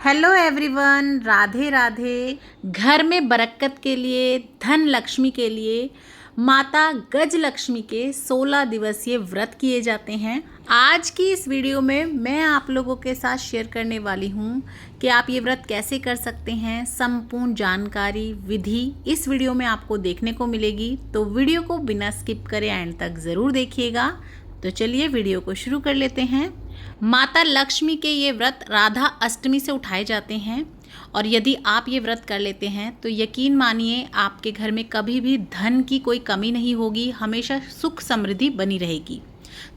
Hello everyone, Radhe Radhe. घर में बरकत के लिए, धन लक्ष्मी के लिए माता गज लक्ष्मी के 16 दिवसीय व्रत किए जाते हैं। आज की इस वीडियो में मैं आप लोगों के साथ शेयर करने वाली हूँ कि आप ये व्रत कैसे कर सकते हैं। संपूर्ण जानकारी, विधि इस वीडियो में आपको देखने को मिलेगी, तो वीडियो को बिना स्किप करे एंड तक ज़रूर देखिएगा। तो चलिए वीडियो को शुरू कर लेते हैं। माता लक्ष्मी के ये व्रत राधा अष्टमी से उठाए जाते हैं और यदि आप ये व्रत कर लेते हैं तो यकीन मानिए आपके घर में कभी भी धन की कोई कमी नहीं होगी, हमेशा सुख समृद्धि बनी रहेगी।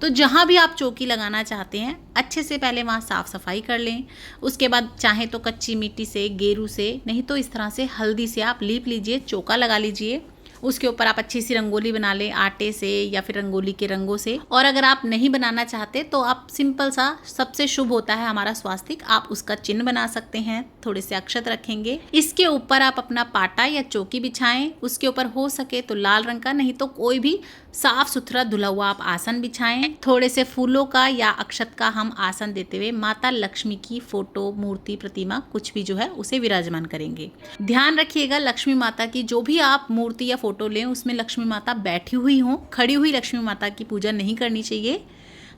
तो जहाँ भी आप चौकी लगाना चाहते हैं अच्छे से पहले वहाँ साफ़ सफाई कर लें। उसके बाद चाहे तो कच्ची मिट्टी से, गेरू से, नहीं तो इस तरह से हल्दी से आप लीप लीजिए, चौका लगा लीजिए। उसके ऊपर आप अच्छी सी रंगोली बना लें आटे से या फिर रंगोली के रंगों से। और अगर आप नहीं बनाना चाहते तो आप सिंपल सा, सबसे शुभ होता है हमारा स्वास्तिक, आप उसका चिन्ह बना सकते हैं। थोड़े से अक्षत रखेंगे, इसके ऊपर आप अपना पाटा या चौकी बिछाएं। उसके ऊपर हो सके तो लाल रंग का, नहीं तो कोई भी साफ सुथरा धुला हुआ आप आसन बिछाएं। थोड़े से फूलों का या अक्षत का हम आसन देते हुए माता लक्ष्मी की फोटो, मूर्ति, प्रतिमा कुछ भी जो है उसे विराजमान करेंगे। ध्यान रखिएगा लक्ष्मी माता की जो भी आप मूर्ति या फोटो लें उसमें लक्ष्मी माता बैठी हुई हो, खड़ी हुई लक्ष्मी माता की पूजा नहीं करनी चाहिए।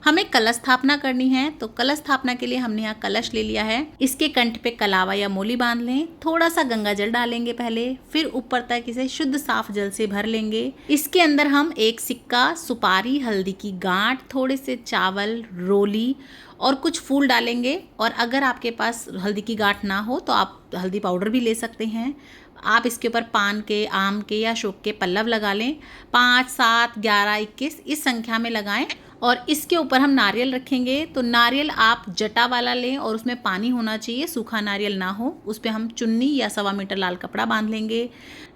हमें कलश स्थापना करनी है, तो कलश स्थापना के लिए हमने यहाँ कलश ले लिया है। इसके कंठ पे कलावा या मोली बांध लें। थोड़ा सा गंगा जल डालेंगे पहले, फिर ऊपर तक इसे शुद्ध साफ जल से भर लेंगे। इसके अंदर हम एक सिक्का, सुपारी, हल्दी की गांठ, थोड़े से चावल, रोली और कुछ फूल डालेंगे। और अगर आपके पास हल्दी की गांठ ना हो तो आप हल्दी पाउडर भी ले सकते हैं। आप इसके ऊपर पान के, आम के या अशोक के पल्लव लगा लें। 5, 7, 11, 21 इस संख्या में लगाएं। और इसके ऊपर हम नारियल रखेंगे। तो नारियल आप जटा वाला लें और उसमें पानी होना चाहिए, सूखा नारियल ना हो। उस पर हम चुन्नी या 1.25 मीटर लाल कपड़ा बांध लेंगे।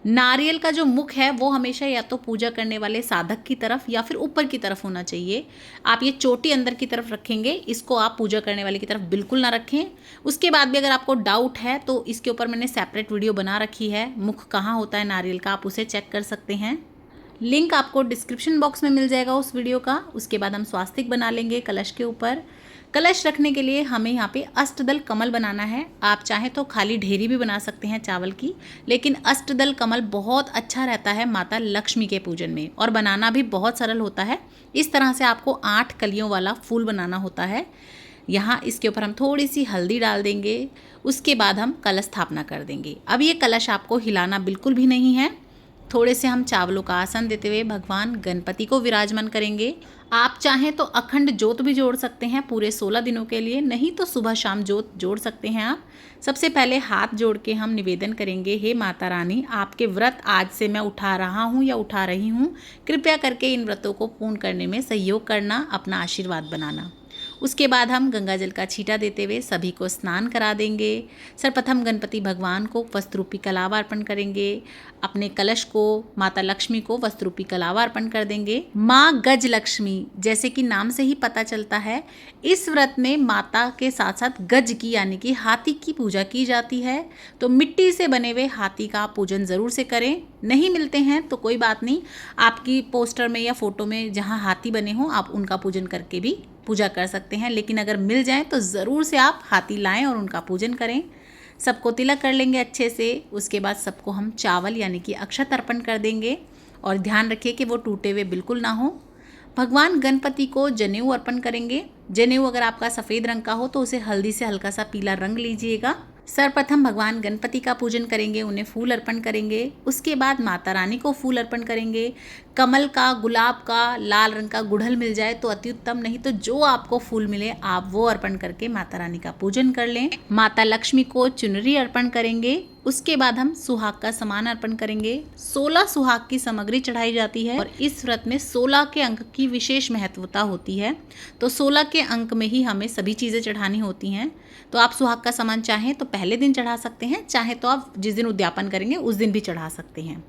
नारियल का जो मुख है वो हमेशा या तो पूजा करने वाले साधक की तरफ या फिर ऊपर की तरफ होना चाहिए। आप ये चोटी अंदर की तरफ रखेंगे, इसको आप पूजा करने वाले की तरफ बिल्कुल ना रखें। उसके बाद भी अगर आपको डाउट है तो इसके ऊपर मैंने सेपरेट वीडियो बना रखी है, मुख कहाँ होता है नारियल का, आप उसे चेक कर सकते हैं। लिंक आपको डिस्क्रिप्शन बॉक्स में मिल जाएगा उस वीडियो का। उसके बाद हम स्वास्तिक बना लेंगे कलश के ऊपर। कलश रखने के लिए हमें यहाँ पे अष्टदल कमल बनाना है। आप चाहें तो खाली ढेरी भी बना सकते हैं चावल की, लेकिन अष्टदल कमल बहुत अच्छा रहता है माता लक्ष्मी के पूजन में और बनाना भी बहुत सरल होता है। इस तरह से आपको 8 कलियों वाला फूल बनाना होता है। यहाँ इसके ऊपर हम थोड़ी सी हल्दी डाल देंगे। उसके बाद हम कलश स्थापना कर देंगे। अब ये कलश आपको हिलाना बिल्कुल भी नहीं है। थोड़े से हम चावलों का आसन देते हुए भगवान गणपति को विराजमान करेंगे। आप चाहें तो अखंड ज्योत भी जोड़ सकते हैं पूरे 16 दिनों के लिए, नहीं तो सुबह शाम ज्योत जोड़ सकते हैं आप। सबसे पहले हाथ जोड़ के हम निवेदन करेंगे, हे माता रानी, आपके व्रत आज से मैं उठा रहा हूँ या उठा रही हूँ। कृपया करके इन व्रतों को पूर्ण करने में सहयोग करना, अपना आशीर्वाद बनाना। उसके बाद हम गंगा जल का छींटा देते हुए सभी को स्नान करा देंगे। सर्वप्रथम गणपति भगवान को वस्त्ररूपी कलावा अर्पण करेंगे। अपने कलश को, माता लक्ष्मी को वस्त्ररूपी कलावा अर्पण कर देंगे। माँ गज लक्ष्मी, जैसे कि नाम से ही पता चलता है, इस व्रत में माता के साथ साथ गज की यानी कि हाथी की पूजा की जाती है। तो मिट्टी से बने हुए हाथी का पूजन ज़रूर से करें। नहीं मिलते हैं तो कोई बात नहीं, आपकी पोस्टर में या फोटो में जहाँ हाथी बने हों आप उनका पूजन करके भी पूजा कर सकते हैं। लेकिन अगर मिल जाए तो ज़रूर से आप हाथी लाएं और उनका पूजन करें। सबको तिलक कर लेंगे अच्छे से। उसके बाद सबको हम चावल यानी कि अक्षत अर्पण कर देंगे और ध्यान रखिए कि वो टूटे हुए बिल्कुल ना हो। भगवान गणपति को जनेऊ अर्पण करेंगे। जनेऊ अगर आपका सफ़ेद रंग का हो तो उसे हल्दी से हल्का सा पीला रंग लीजिएगा। सर्वप्रथम भगवान गणपति का पूजन करेंगे, उन्हें फूल अर्पण करेंगे। उसके बाद माता रानी को फूल अर्पण करेंगे। कमल का, गुलाब का, लाल रंग का गुड़हल मिल जाए तो अति उत्तम, नहीं तो जो आपको फूल मिले आप वो अर्पण करके माता रानी का पूजन कर लें। माता लक्ष्मी को चुनरी अर्पण करेंगे। उसके बाद हम सुहाग का सामान अर्पण करेंगे। 16 सुहाग की सामग्री चढ़ाई जाती है और इस व्रत में 16 के अंक की विशेष महत्वता होती है। तो 16 के अंक में ही हमें सभी चीज़ें चढ़ानी होती हैं। तो आप सुहाग का सामान चाहें तो पहले दिन चढ़ा सकते हैं, चाहे तो आप जिस दिन उद्यापन करेंगे उस दिन भी चढ़ा सकते हैं।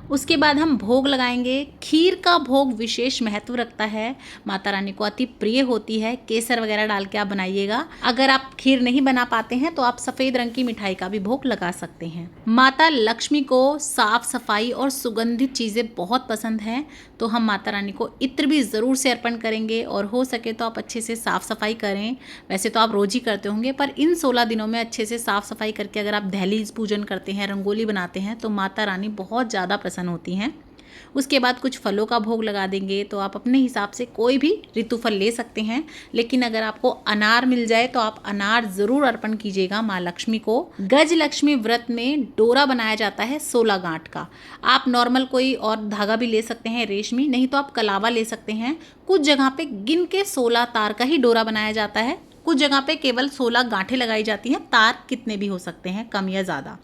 उसके बाद हम भोग लगाएंगे। खीर का भोग विशेष महत्व रखता है, माता रानी को अति प्रिय होती है। केसर वगैरह डाल के आप बनाइएगा। अगर आप खीर नहीं बना पाते हैं तो आप सफ़ेद रंग की मिठाई का भी भोग लगा सकते हैं। माता लक्ष्मी को साफ सफाई और सुगंधित चीज़ें बहुत पसंद हैं, तो हम माता रानी को इत्र भी ज़रूर से अर्पण करेंगे और हो सके तो आप अच्छे से साफ़ सफाई करें। वैसे तो आप रोज़ ही करते होंगे, पर इन 16 दिनों में अच्छे से साफ़ सफाई करके अगर आप दहलीज पूजन करते हैं, रंगोली बनाते हैं, तो माता रानी बहुत ज़्यादा प्रसन्न होती हैं। उसके बाद कुछ फलों का भोग लगा देंगे। तो आप अपने हिसाब से कोई भी ऋतु फल ले सकते हैं, लेकिन अगर आपको अनार मिल जाए तो आप अनार ज़रूर अर्पण कीजिएगा माँ लक्ष्मी को। गज लक्ष्मी व्रत में डोरा बनाया जाता है 16 गांठ का। आप नॉर्मल कोई और धागा भी ले सकते हैं, रेशमी, नहीं तो आप कलावा ले सकते हैं। कुछ जगह पे गिन के 16 तार का ही डोरा बनाया जाता है, कुछ जगह पे केवल 16 गांठें लगाई जाती हैं। तार कितने भी हो सकते हैं, कम या ज़्यादा।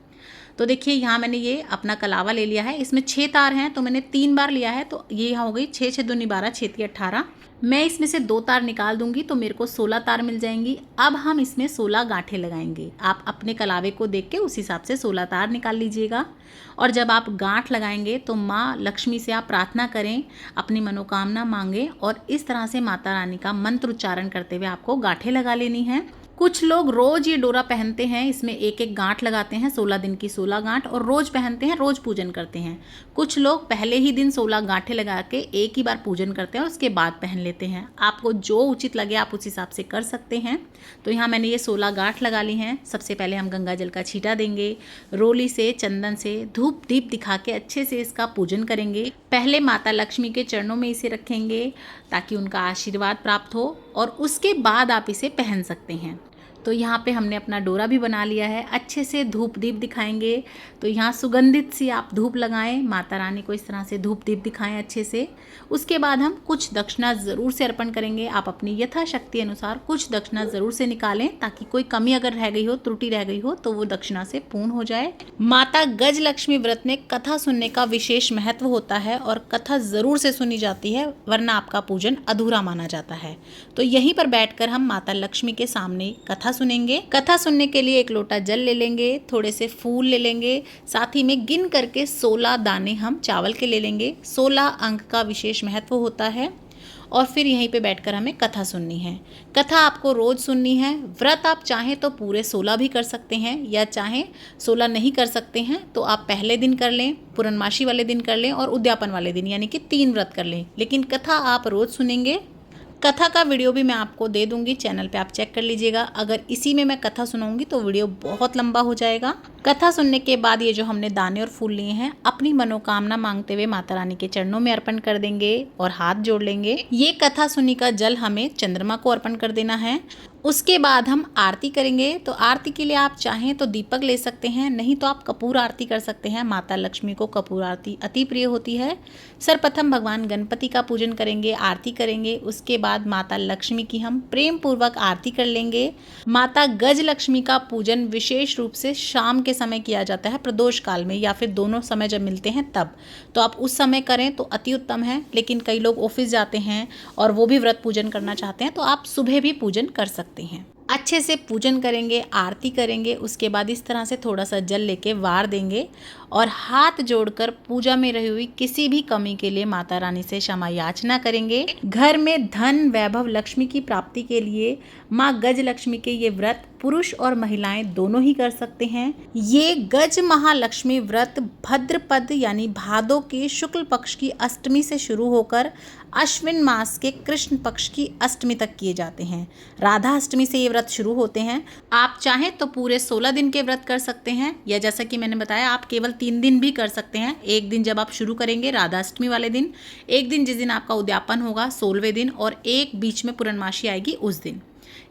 तो देखिए यहाँ मैंने ये अपना कलावा ले लिया है, इसमें 6 तार हैं, तो मैंने 3 बार लिया है, तो ये यहाँ हो गई 6 6 दूनी 12, 6 3 18। मैं इसमें से 2 तार निकाल दूंगी तो मेरे को 16 तार मिल जाएंगी। अब हम इसमें 16 गांठें लगाएंगे। आप अपने कलावे को देख के उस हिसाब से 16 तार निकाल लीजिएगा। और जब आप गांठ लगाएंगे तो माँ लक्ष्मी से आप प्रार्थना करें, अपनी मनोकामना मांगें और इस तरह से माता रानी का मंत्र उच्चारण करते हुए आपको गांठें लगा लेनी है। कुछ लोग रोज ये डोरा पहनते हैं, इसमें एक एक गांठ लगाते हैं, 16 दिन की 16 गांठ, और रोज पहनते हैं, रोज पूजन करते हैं। कुछ लोग पहले ही दिन 16 गांठें लगा के एक ही बार पूजन करते हैं और उसके बाद पहन लेते हैं। आपको जो उचित लगे आप उस हिसाब से कर सकते हैं। तो यहाँ मैंने ये 16 गांठ लगा ली हैं। सबसे पहले हम गंगा जल का छींटा देंगे, रोली से, चंदन से, धूप दीप दिखा के अच्छे से इसका पूजन करेंगे। पहले माता लक्ष्मी के चरणों में इसे रखेंगे ताकि उनका आशीर्वाद प्राप्त हो, और उसके बाद आप इसे पहन सकते हैं। तो यहाँ पे हमने अपना डोरा भी बना लिया है। अच्छे से धूप दीप दिखाएंगे, तो यहाँ सुगंधित सी आप धूप लगाएं, माता रानी को इस तरह से धूप दीप दिखाएं अच्छे से। उसके बाद हम कुछ दक्षिणा ज़रूर से अर्पण करेंगे। आप अपनी यथाशक्ति अनुसार कुछ दक्षिणा ज़रूर से निकालें, ताकि कोई कमी अगर रह गई हो, त्रुटि रह गई हो, तो वो दक्षिणा से पूर्ण हो जाए। माता गज लक्ष्मी व्रत में कथा सुनने का विशेष महत्व होता है और कथा ज़रूर से सुनी जाती है, वरना आपका पूजन अधूरा माना जाता है। तो यहीं पर बैठकर हम माता लक्ष्मी के सामने कथा सुनेंगे। कथा सुनने के लिए एक लोटा जल ले लेंगे, थोड़े से फूल ले लेंगे, साथ ही में गिन करके 16 दाने हम चावल के ले लेंगे। 16 अंक का विशेष महत्व होता है। और फिर यहीं पे बैठकर हमें कथा सुननी है। कथा आपको रोज सुननी है। व्रत आप चाहें तो पूरे 16 भी कर सकते हैं, या चाहें 16 नहीं कर सकते हैं तो आप पहले दिन कर लें, पूर्णमासी वाले दिन कर लें और उद्यापन वाले दिन, यानी कि 3 व्रत कर लें, लेकिन कथा आप रोज सुनेंगे। कथा का वीडियो भी मैं आपको दे दूंगी, चैनल पे आप चेक कर लीजिएगा। अगर इसी में मैं कथा सुनाऊंगी तो वीडियो बहुत लंबा हो जाएगा। कथा सुनने के बाद ये जो हमने दाने और फूल लिए हैं, अपनी मनोकामना मांगते हुए माता रानी के चरणों में अर्पण कर देंगे और हाथ जोड़ लेंगे। ये कथा सुनी का जल हमें चंद्रमा को अर्पण कर देना है। उसके बाद हम आरती करेंगे। तो आरती के लिए आप चाहें तो दीपक ले सकते हैं, नहीं तो आप कपूर आरती कर सकते हैं। माता लक्ष्मी को कपूर आरती अति प्रिय होती है। सर्वप्रथम भगवान गणपति का पूजन करेंगे, आरती करेंगे। उसके बाद माता लक्ष्मी की हम प्रेम पूर्वक आरती कर लेंगे। माता गज लक्ष्मी का पूजन विशेष रूप से शाम के समय किया जाता है, प्रदोष काल में, या फिर दोनों समय जब मिलते हैं तब। तो आप उस समय करें तो अति उत्तम है, लेकिन कई लोग ऑफिस जाते हैं और वो भी व्रत पूजन करना चाहते हैं, तो आप सुबह भी पूजन कर सकते हैं। अच्छे से पूजन करेंगे, आरती करेंगे। उसके बाद इस तरह से थोड़ा सा जल लेके वार देंगे और हाथ जोड़कर पूजा में रही हुई किसी भी कमी के लिए माता रानी से क्षमा याचना करेंगे। घर में धन, वैभव, लक्ष्मी की प्राप्ति के लिए माँ गज लक्ष्मी के ये व्रत पुरुष और महिलाएं दोनों ही कर सकते हैं। ये गज महालक्ष्मी व्रत भद्रपद यानी भादो के शुक्ल पक्ष की अष्टमी से शुरू होकर अश्विन मास के कृष्ण पक्ष की अष्टमी तक किए जाते हैं। राधा अष्टमी से ये व्रत शुरू होते हैं। आप चाहें तो पूरे 16 दिन के व्रत कर सकते हैं, या जैसा कि मैंने बताया आप केवल 3 दिन भी कर सकते हैं। एक दिन जब आप शुरू करेंगे राधा अष्टमी वाले दिन, एक दिन जिस दिन आपका उद्यापन होगा 16वें दिन, और एक बीच में पूर्णमासी आएगी उस दिन।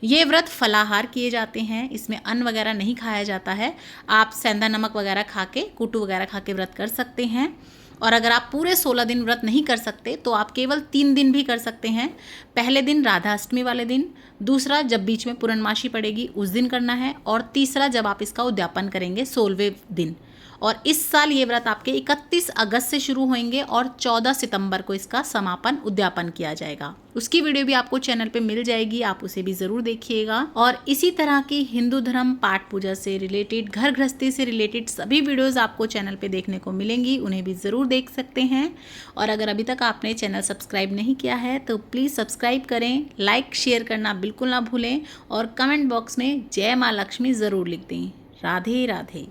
ये व्रत फलाहार किए जाते हैं, इसमें अन्न वगैरह नहीं खाया जाता है। आप सेंधा नमक वगैरह खा के, कुटू वगैरह खा के व्रत कर सकते हैं। और अगर आप पूरे 16 दिन व्रत नहीं कर सकते तो आप केवल 3 दिन भी कर सकते हैं। पहले दिन राधा अष्टमी वाले दिन, दूसरा जब बीच में पूर्णमासी पड़ेगी उस दिन करना है, और तीसरा जब आप इसका उद्यापन करेंगे 16वें दिन। और इस साल ये व्रत आपके 31 अगस्त से शुरू होंगे और 14 सितंबर को इसका समापन उद्यापन किया जाएगा। उसकी वीडियो भी आपको चैनल पे मिल जाएगी, आप उसे भी ज़रूर देखिएगा। और इसी तरह की हिंदू धर्म, पाठ पूजा से रिलेटेड, घर गृहस्थी से रिलेटेड सभी वीडियोज़ आपको चैनल पे देखने को मिलेंगी, उन्हें भी ज़रूर देख सकते हैं। और अगर अभी तक आपने चैनल सब्सक्राइब नहीं किया है तो प्लीज़ सब्सक्राइब करें, लाइक शेयर करना बिल्कुल ना भूलें और कमेंट बॉक्स में जय माँ लक्ष्मी ज़रूर लिख दें। राधे राधे।